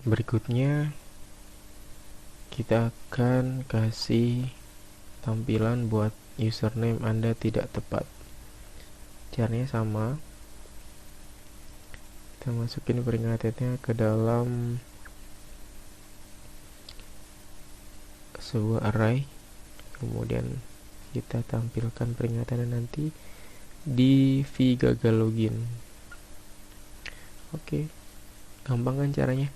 Berikutnya kita akan kasih tampilan buat username Anda tidak tepat. Caranya sama, kita masukin peringatannya ke dalam sebuah array, kemudian kita tampilkan peringatannya nanti di v gagal login. Oke, gampang kan caranya?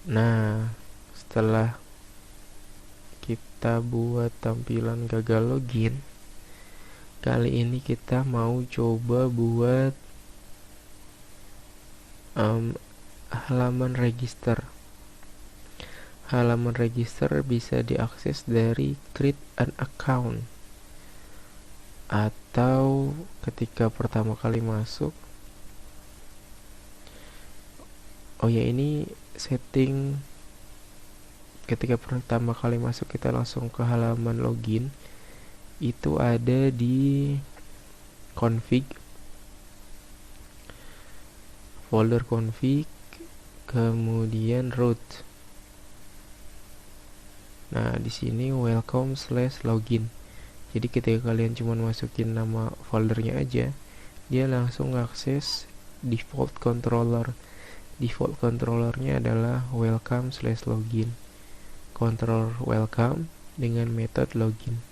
Nah, setelah kita buat tampilan gagal login, kali ini kita mau coba buat halaman register. Halaman register bisa diakses dari create an account, atau ketika pertama kali masuk. Oh ya, ini setting ketika pertama kali masuk kita langsung ke halaman login, itu ada di config, folder config, kemudian root. Nah, di sini welcome/login. Jadi ketika kalian cuma masukin nama foldernya aja, dia langsung akses default controller. Default controllernya adalah welcome/login. Controller welcome dengan metode login.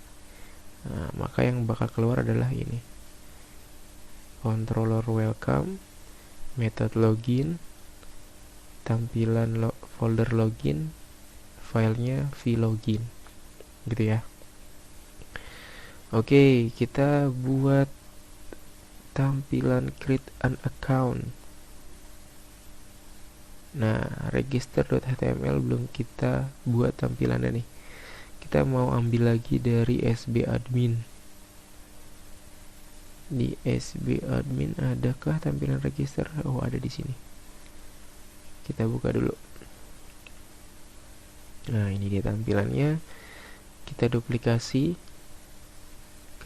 Nah, maka yang bakal keluar adalah ini. Controller welcome, method login, tampilan folder login, filenya vlogin, gitu ya. Oke, kita buat tampilan create an account. Nah, register.html belum kita buat tampilannya nih. Kita mau ambil lagi dari sbadmin. Di sbadmin adakah tampilan register? Oh, ada di sini. Kita buka dulu. Nah, ini dia tampilannya. Kita duplikasi,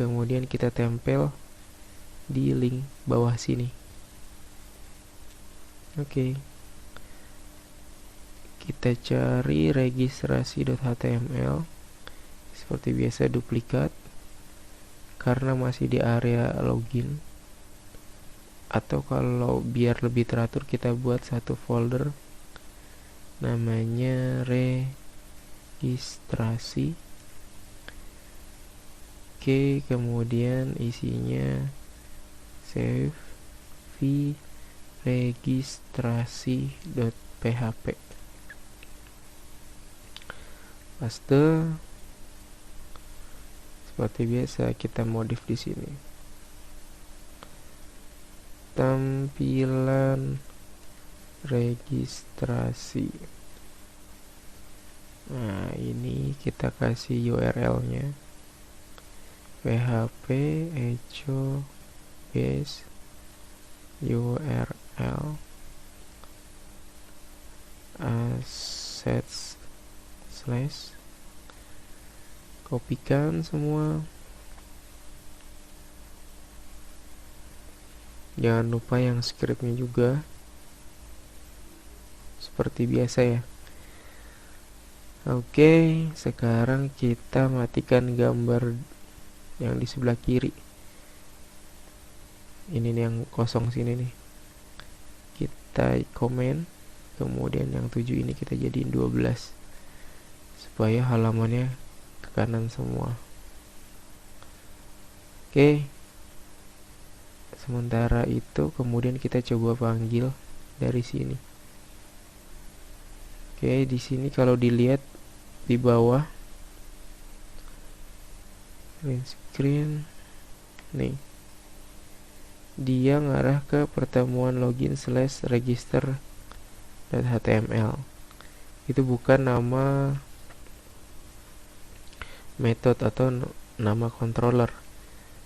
kemudian kita tempel di link bawah sini. Oke. Kita cari registrasi.html. Seperti biasa duplikat, karena masih di area login. Atau kalau biar lebih teratur, kita buat satu folder namanya registrasi. Oke, kemudian isinya save v registrasi.php. Paste. Seperti biasa kita modif di sini. Tampilan registrasi. Nah, ini kita kasih URL-nya php echo base URL assets slash, kopikan semua. Jangan lupa yang scriptnya juga, seperti biasa ya. Oke, sekarang kita matikan gambar yang di sebelah kiri. Ini nih yang kosong sini nih. Kita komen, kemudian yang 7 ini kita jadiin 12, supaya halamannya ke kanan semua. Oke. Sementara itu kemudian kita coba panggil dari sini. Oke, di sini kalau dilihat di bawah print screen nih, dia ngarah ke pertemuan login / register.html. Itu bukan nama metode atau nama controller.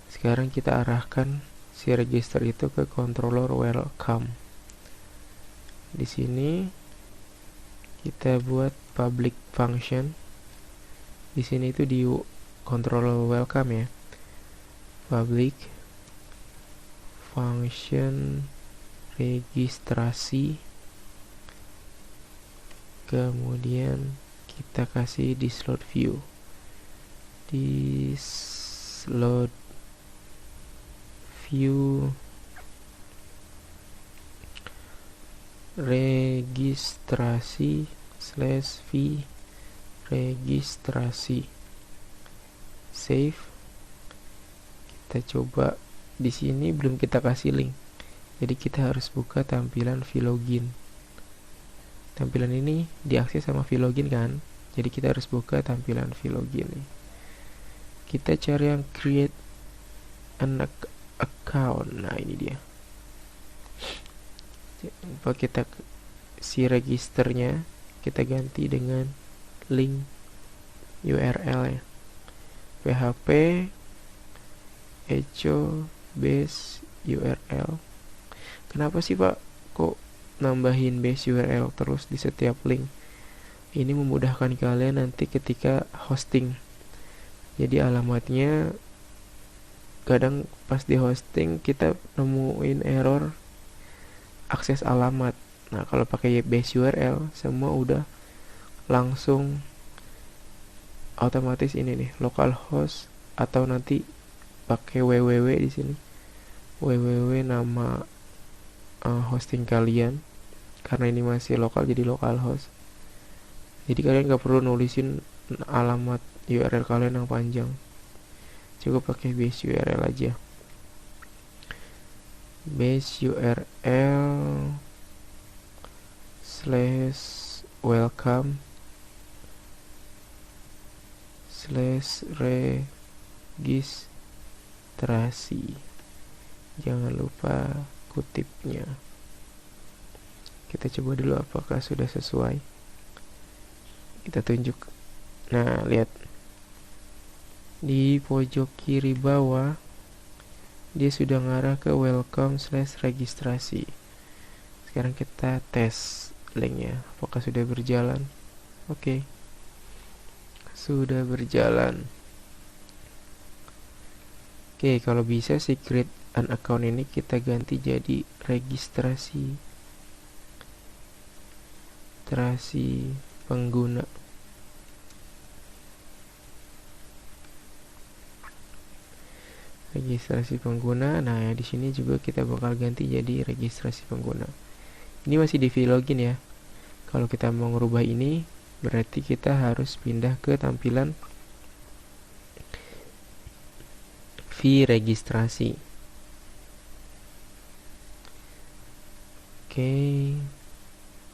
Sekarang kita arahkan si register itu ke controller welcome. Di sini kita buat public function. Di sini itu di controller welcome ya. Public function registrasi kemudian kita kasih di slot view, di slot view registrasi /v registrasi, save. Kita coba. Di sini belum kita kasih link, jadi kita harus buka tampilan vlogin. Tampilan ini diakses sama vlogin kan, jadi kita harus buka tampilan vlogin nih. Kita cari yang create an account. Nah, ini dia. Coba kita si registernya kita ganti dengan link URL ya, php echo base URL. Kenapa sih Pak kok nambahin base URL terus di setiap link? Ini memudahkan kalian nanti ketika hosting. Jadi alamatnya kadang pas di hosting kita nemuin error akses alamat. Nah, kalau pakai base URL semua udah langsung otomatis ini nih, localhost, atau nanti pakai www di sini. www nama hosting kalian. Karena ini masih lokal jadi localhost. Jadi kalian gak perlu nulisin alamat URL kalian yang panjang. Cukup pakai base URL aja. Base URL /welcome /registrasi. Jangan lupa kutipnya. Kita coba dulu apakah sudah sesuai. Kita tunjuk. Nah, lihat di pojok kiri bawah dia sudah ngarah ke welcome /registrasi. Sekarang kita tes linknya apakah sudah berjalan. Oke. Sudah berjalan. Oke, kalau bisa si create an account ini kita ganti jadi registrasi pengguna. Registrasi pengguna. Nah, di sini juga kita bakal ganti jadi registrasi pengguna. Ini masih di vlogin ya. Kalau kita mau ngerubah ini, berarti kita harus pindah ke tampilan registrasi. Oke.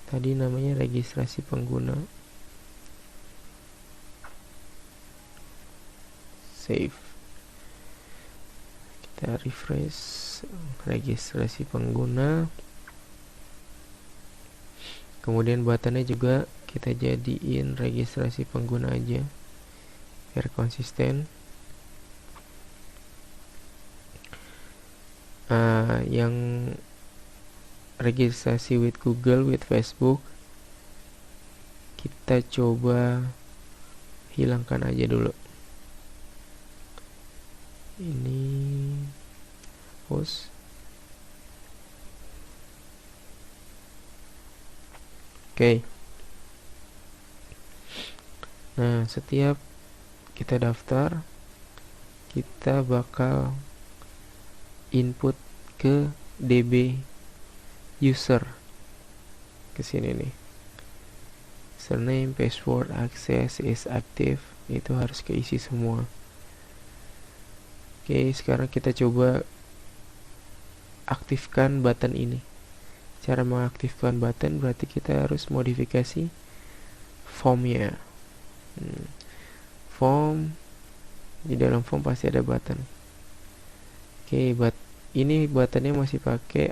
Tadi namanya registrasi pengguna. Save. Kita refresh registrasi pengguna. Kemudian buttonnya juga kita jadiin registrasi pengguna aja biar konsisten. Yang registrasi with Google, with Facebook, kita coba hilangkan aja dulu. Ini post. Oke. Nah, setiap kita daftar, kita bakal input ke DB user ke sini nih. Surname, password, access is active, itu harus keisi semua. Oke, sekarang kita coba aktifkan button ini. Cara mengaktifkan button berarti kita harus modifikasi formnya. Form, di dalam form pasti ada button. Oke, ini buttonnya masih pakai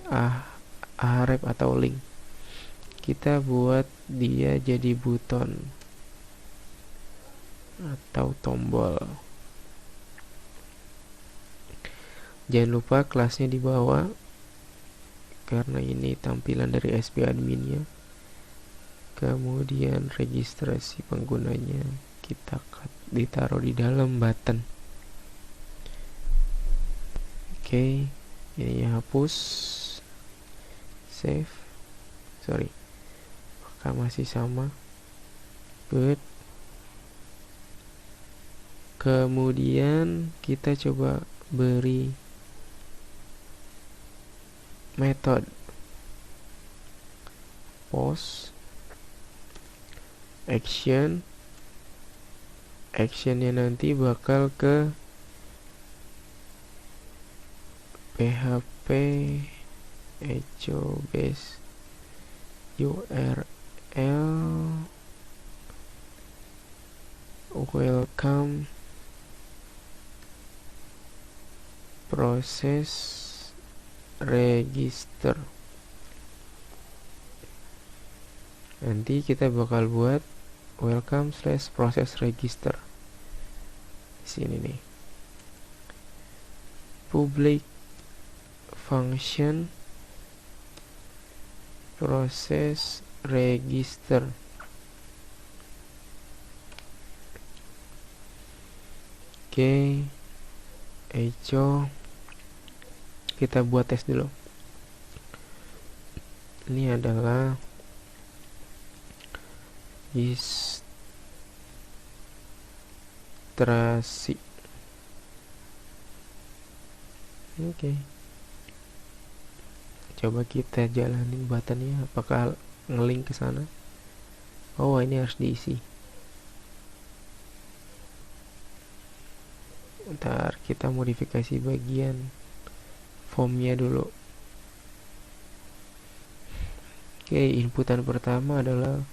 ahref atau link. Kita buat dia jadi buton atau tombol. Jangan lupa kelasnya di bawah, karena ini tampilan dari SB adminnya. Kemudian registrasi penggunanya kita ditaruh di dalam button. Oke, ini hapus, save. Apakah masih sama? Good. Kemudian kita coba beri method post action. Actionnya nanti bakal ke php echo base URL welcome proses register. Nanti kita bakal buat welcome / proses register di sini nih. Public function proses register. Oke, echo kita buat tes dulu. Ini adalah registrasi. Oke. Coba kita jalanin buttonnya, apakah ngelink ke sana. Oh, ini harus diisi. Ntar kita modifikasi bagian formnya dulu. Oke, inputan pertama adalah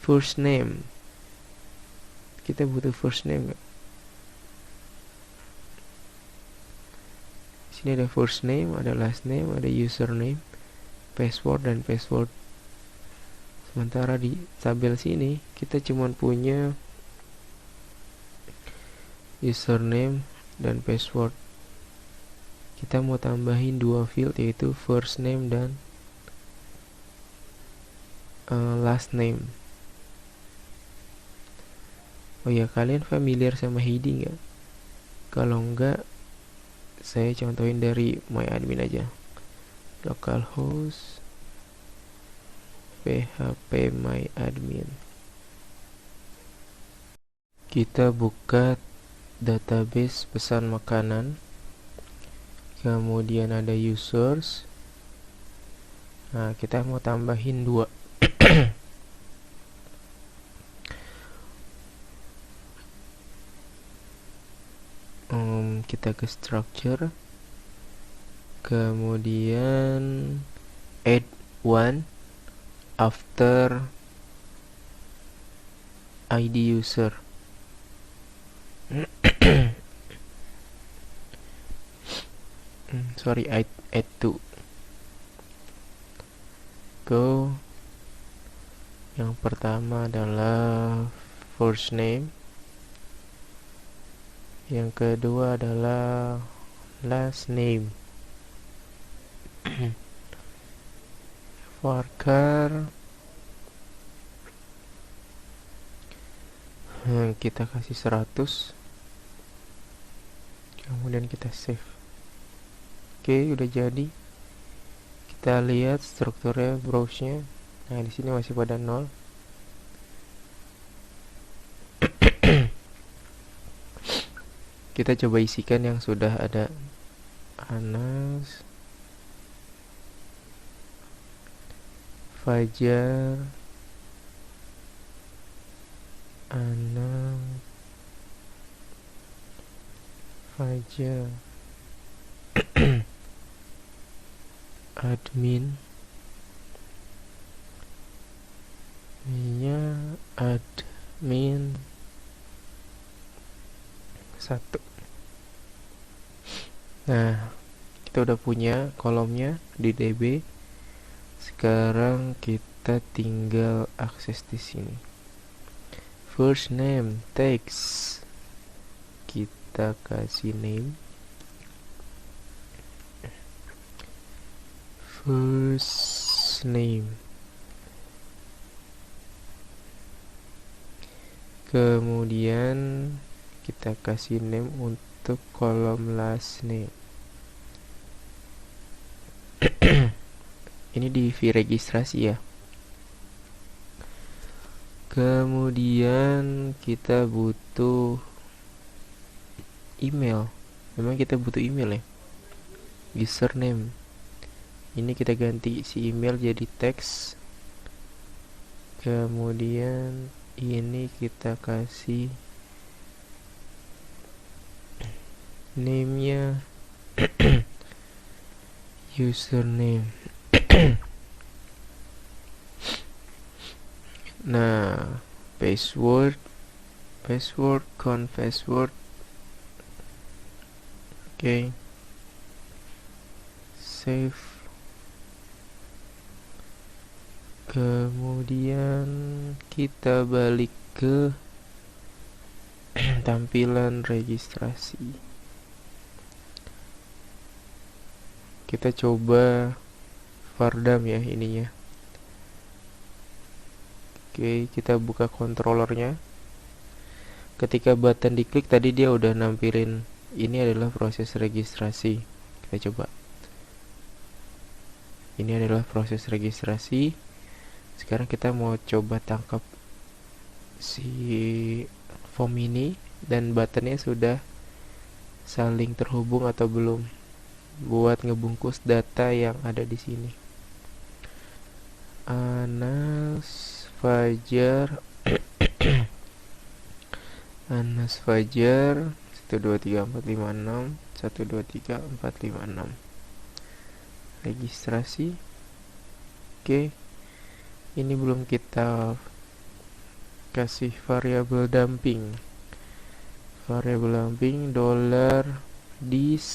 first name. Kita butuh first name gak? Sini ada first name, ada last name, ada username, password, dan password. Sementara di tabel sini kita cuma punya username dan password. Kita mau tambahin dua field, yaitu first name dan last name. Oh ya, kalian familiar sama heading nggak? Kalau enggak, saya contohin dari myadmin aja. Localhost php myadmin. Kita buka database pesan makanan. Kemudian ada users. Nah, kita mau tambahin 2. Kita ke structure, kemudian add one after ID user. Sorry, add two. Go. Yang pertama adalah first name. Yang kedua adalah last name. Varchar kita kasih 100. Kemudian kita save. Oke, udah jadi. Kita lihat strukturnya, browse-nya. Nah, di sini masih pada 0. Kita coba isikan yang sudah ada. Anas, Fajar, Anam, Fajar, admin, Mia, admin 1. Nah, kita udah punya kolomnya di DB. Sekarang kita tinggal akses di sini. First name text, kita kasih name. First name. Kemudian kita kasih name untuk kolom last name. Ini di fee registrasi ya. Kemudian kita butuh email. Memang kita butuh email ya. Username. Ini kita ganti si email jadi teks. Kemudian ini kita kasih name-nya username. Nah, password password. Oke. Save. Kemudian kita balik ke tampilan registrasi. Kita coba Vardam ya ininya. Oke, kita buka controllernya. Ketika button diklik tadi dia udah nampilin ini adalah proses registrasi. Kita coba. Ini adalah proses registrasi. Sekarang kita mau coba tangkap si form ini dan buttonnya sudah saling terhubung atau belum buat ngebungkus data yang ada di sini. Anas Fajar Anas Fajar 123456 123456 registrasi. Oke, ini belum kita kasih variabel dumping $dis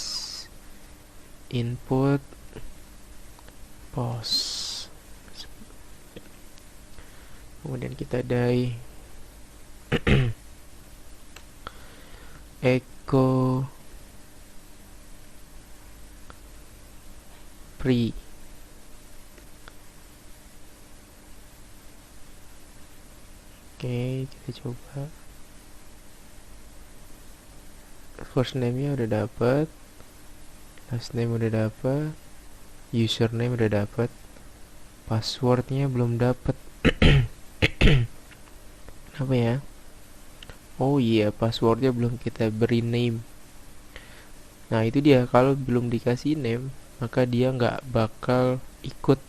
input post. Kemudian kita die echo pre. Oke, kita coba. First name-nya udah dapat, last name udah dapat, username udah dapat, passwordnya belum dapat. Apa ya? Oh iya, passwordnya belum kita beri name. Nah itu dia, kalau belum dikasih name maka dia nggak bakal ikut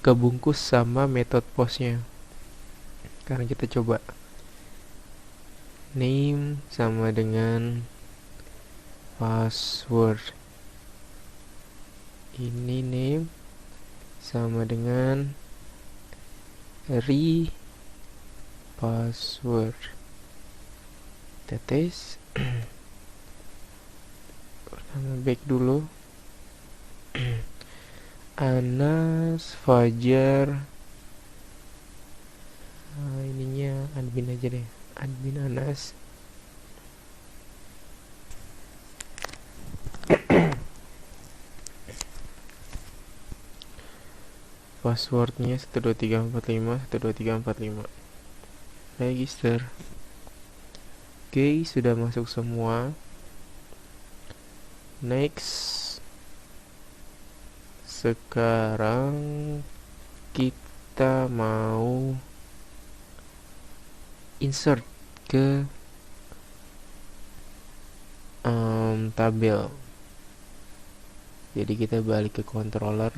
kebungkus sama method postnya. Sekarang kita coba. Name sama dengan password. Ini name sama dengan password. Kita tes. Pertama back dulu. Anas Fajar. Ininya admin aja deh. Admin Anas. Passwordnya 12345 register. Oke, sudah masuk semua. Next. Sekarang kita mau insert ke tabel. Jadi kita balik ke controller.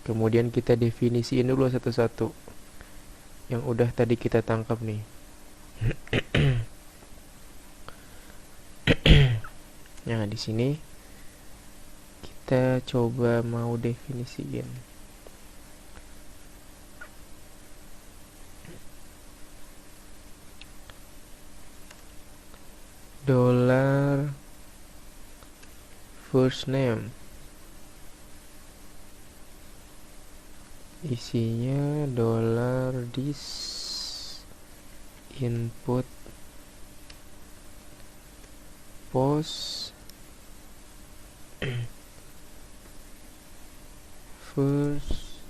Kemudian kita definisiin dulu satu-satu yang udah tadi kita tangkap nih. Nah, di sini kita coba mau definisiin. Dollar first name. Isinya $dis input post first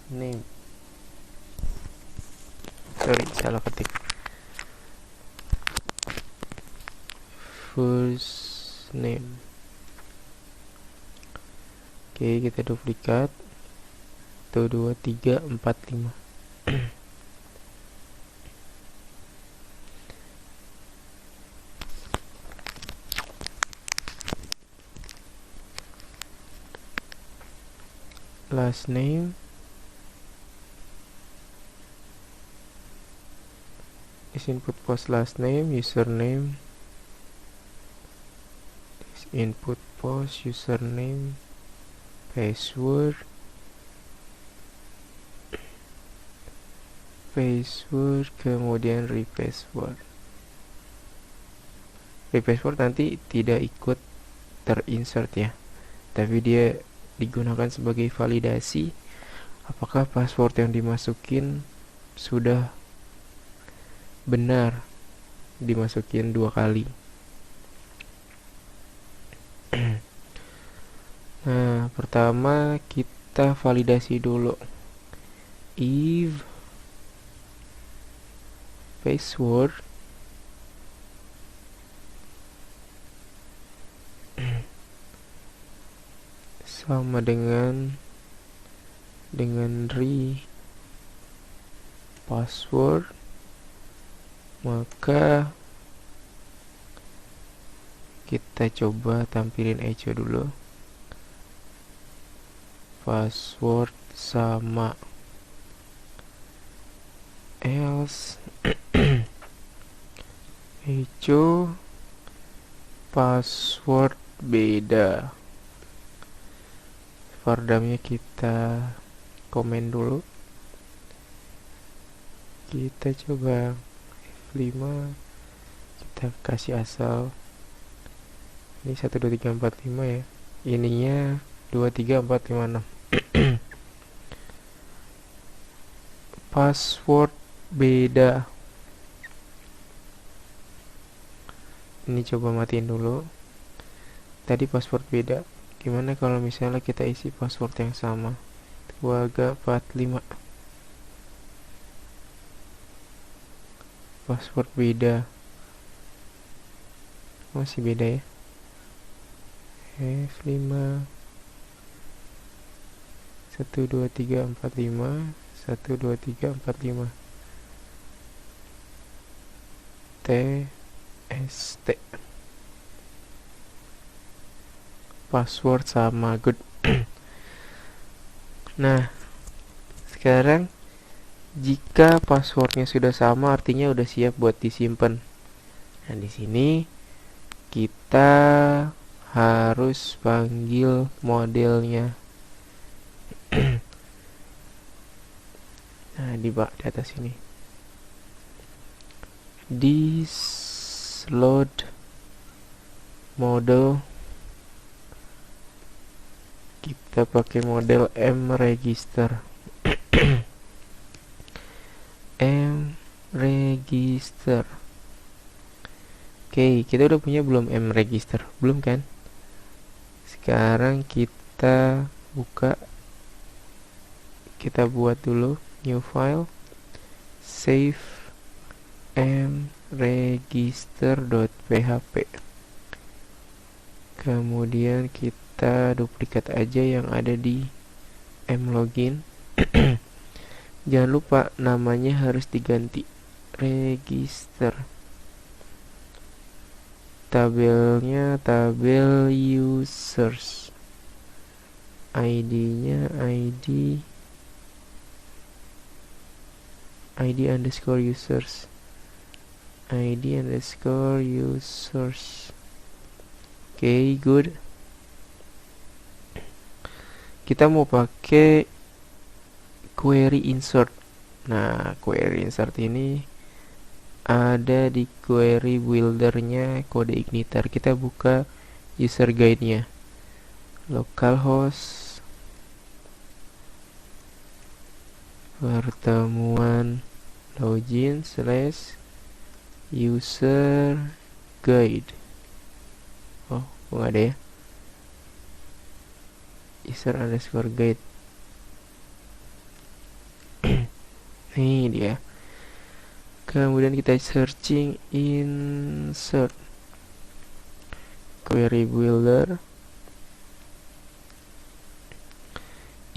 name. Sorry, salah ketik. First name. Oke, kita duplikat. 1, 2, 3, 4, 5. Last name is input post last name, username is input post username, password kemudian repassword nanti tidak ikut terinsert ya, tapi dia digunakan sebagai validasi apakah password yang dimasukin sudah benar dimasukin 2 kali. Nah, pertama kita validasi dulu. If password sama dengan password, maka kita coba tampilin echo dulu. Password sama, else echo password beda. Fardamnya kita komen dulu. Kita coba F5, kita kasih asal ini 1 2 3 4 5 ya, ininya 2 3 4 5 6. Password beda. Ini coba matiin dulu. Tadi password beda. Gimana kalau misalnya kita isi password yang sama? 2345. Password beda. Masih beda ya. F5 1 2 3 4 5 1 2 3 4 5 TST. Password sama, good. Nah, sekarang jika passwordnya sudah sama artinya udah siap buat disimpan. Nah, di sini kita harus panggil modelnya. Nah, di atas ini. This load model, kita pakai model mRegister. mRegister. Oke, kita udah punya belum mRegister? Belum kan? Sekarang kita buka, kita buat dulu new file, save mregister.php. Kemudian kita duplikat aja yang ada di mlogin. Jangan lupa namanya harus diganti register. Tabelnya tabel users. ID-nya ID underscore users. ID underscore users. Oke, good. Kita mau pakai query insert. Nah, query insert ini ada di query buildernya kode Igniter. Kita buka user guide-nya. Localhost pertemuan login / user guide. Oh, nggak ada ya. User underscore guide. Nih dia. Kemudian kita searching insert query builder,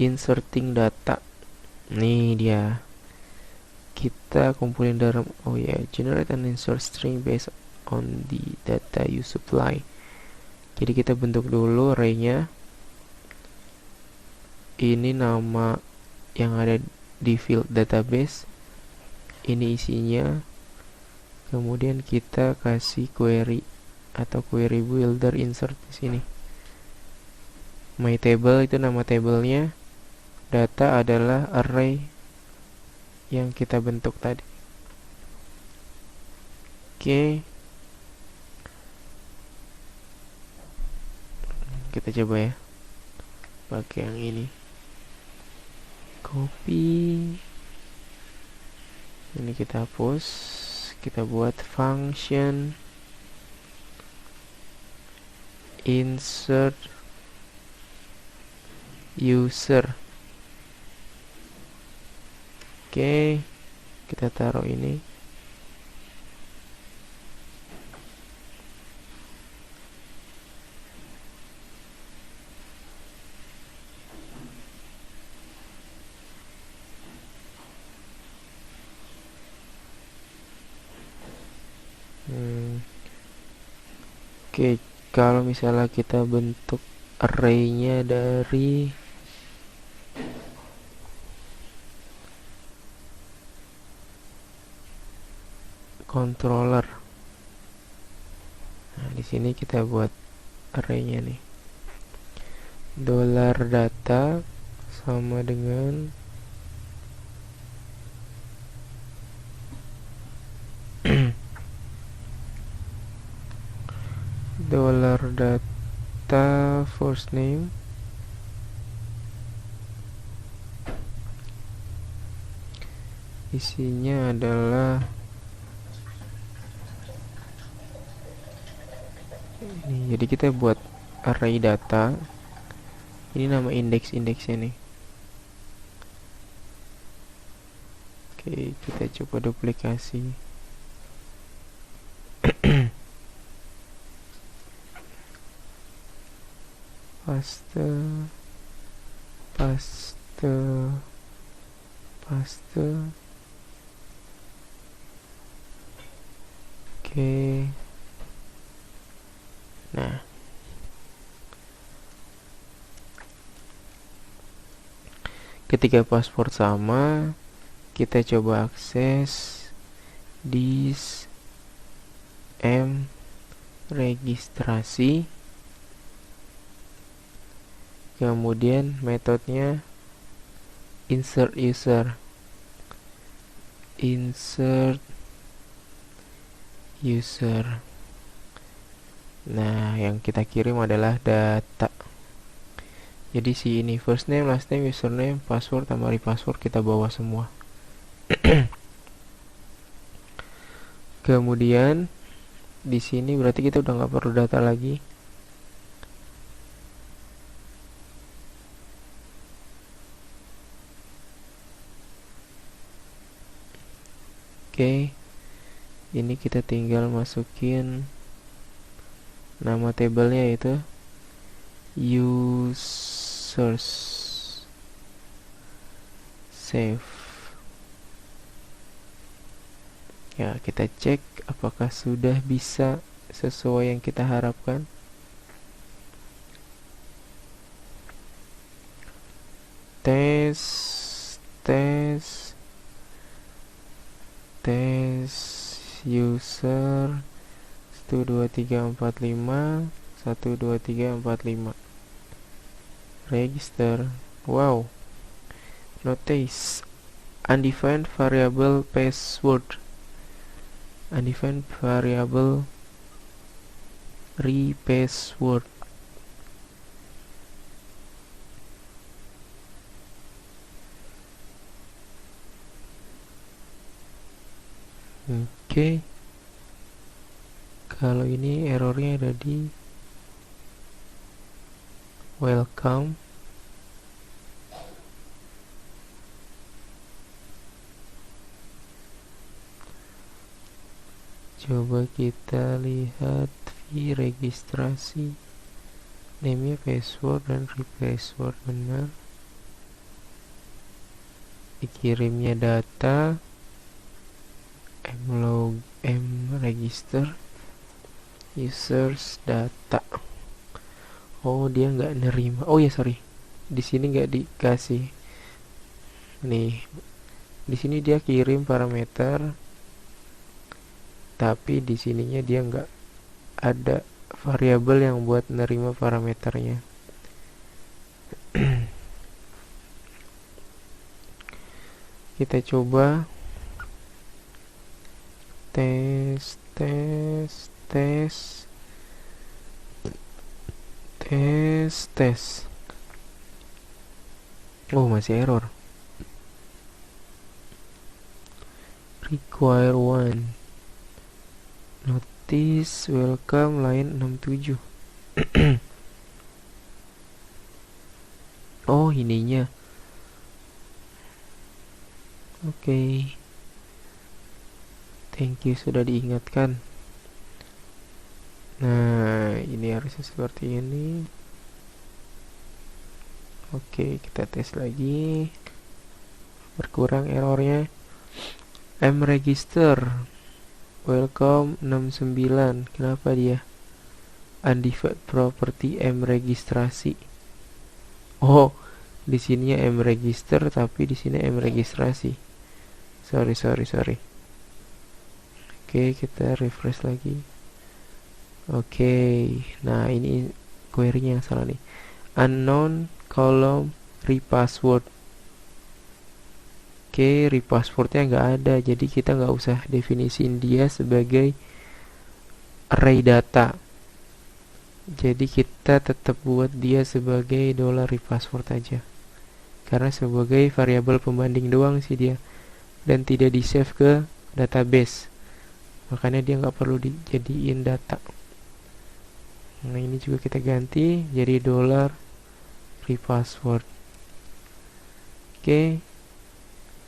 inserting data. Nih dia. kita kumpulin dalam generate and insert string based on the data you supply. Jadi kita bentuk dulu array-nya. Ini nama yang ada di field database, ini isinya. Kemudian kita kasih query atau query builder insert di sini. My table itu nama tabelnya, data adalah array yang kita bentuk tadi. Oke, kita coba ya pakai yang ini. Copy, ini kita hapus, kita buat function insert user. Oke, kita taruh ini. Oke, kalau misalnya kita bentuk array-nya dari controller. Nah, di sini kita buat array-nya nih. $data sama dengan $data first name isinya adalah ini. Jadi kita buat array data. Ini nama indeks-indeksnya nih. Oke, kita coba duplikasi. Paste. Oke. Nah, ketika password sama, kita coba akses this registrasi. Kemudian metodenya insert user. Nah, yang kita kirim adalah data. Jadi si ini first name, last name, username, password, tambah password kita bawa semua. Kemudian di sini berarti kita udah nggak perlu data lagi. Oke, ini kita tinggal masukin nama tabelnya yaitu users. Save. Ya, kita cek apakah sudah bisa sesuai yang kita harapkan. Tes user 12345 12345 register. Wow, notice undefined variable password, undefined variable repassword. Oke, kalau ini errornya ada di welcome. Coba kita lihat fee registrasi, name-nya password dan repassword benar. Dikirimnya data. register users data. Oh, dia nggak nerima. Oh ya, sorry, di sini nggak dikasih nih. Di sini dia kirim parameter, tapi di sininya dia nggak ada variabel yang buat nerima parameternya. Kita coba tes. Oh, masih error. Require one. Notice welcome line 67. Oh, ininya. Oke. Thank you sudah diingatkan. Nah, ini harusnya seperti ini. Oke, kita tes lagi. Berkurang errornya. mregister welcome 69. Kenapa dia undefined property mregistrasi? Oh, di sininya mregister tapi di sini mregistrasi. Sorry. Oke, kita refresh lagi. Oke, nah ini query-nya yang salah nih. Unknown column repassword. Oke, repasswordnya nggak ada, jadi kita nggak usah definisiin dia sebagai array data. Jadi kita tetap buat dia sebagai $repassword aja, karena sebagai variabel pembanding doang sih dia, dan tidak di save ke database, makanya dia nggak perlu dijadiin data. Nah, ini juga kita ganti jadi $repassword. Oke,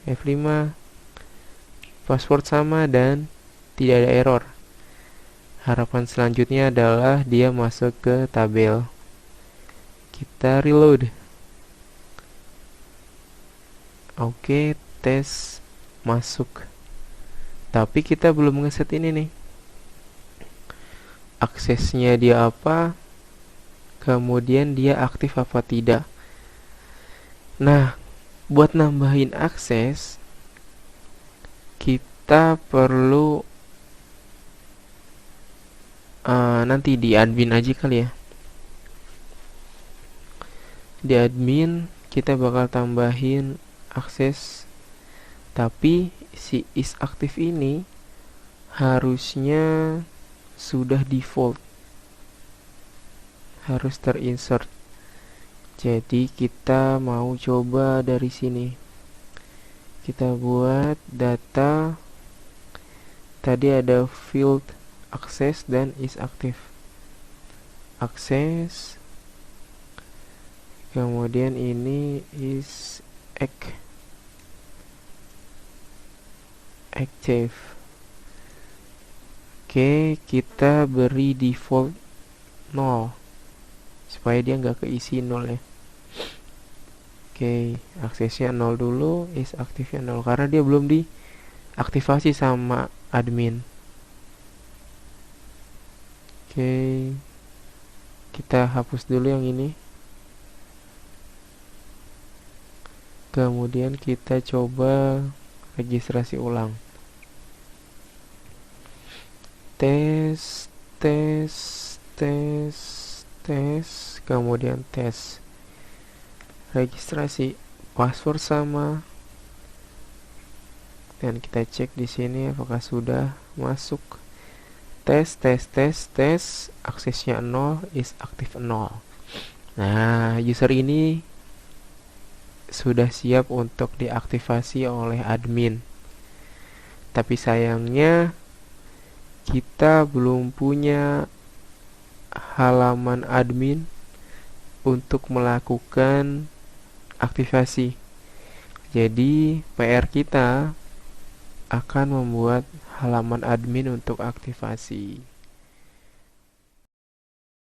F5, password sama dan tidak ada error. Harapan selanjutnya adalah dia masuk ke tabel. Kita reload. Oke, tes masuk. Tapi kita belum ngeset ini nih. Aksesnya dia apa? Kemudian dia aktif apa tidak. Nah, buat nambahin akses, kita perlu nanti di admin aja kali ya. Di admin kita bakal tambahin akses, tapi si isAktif ini harusnya sudah default, harus terinsert. Jadi kita mau coba dari sini. Kita buat data. Tadi ada field access dan isAktif. Akses. Kemudian ini is active. Oke, kita beri default 0 supaya dia nggak keisi 0 ya. Oke, aksesnya 0 dulu, isAktifnya 0 karena dia belum diaktifasi sama admin. Oke, kita hapus dulu yang ini. Kemudian kita coba registrasi ulang. Tes, kemudian tes. Registrasi, password sama. Dan kita cek di sini apakah sudah masuk. Tes, aksesnya 0, isAktif 0. Nah, user ini sudah siap untuk diaktifasi oleh admin. Tapi sayangnya kita belum punya halaman admin untuk melakukan aktivasi. Jadi PR kita akan membuat halaman admin untuk aktivasi.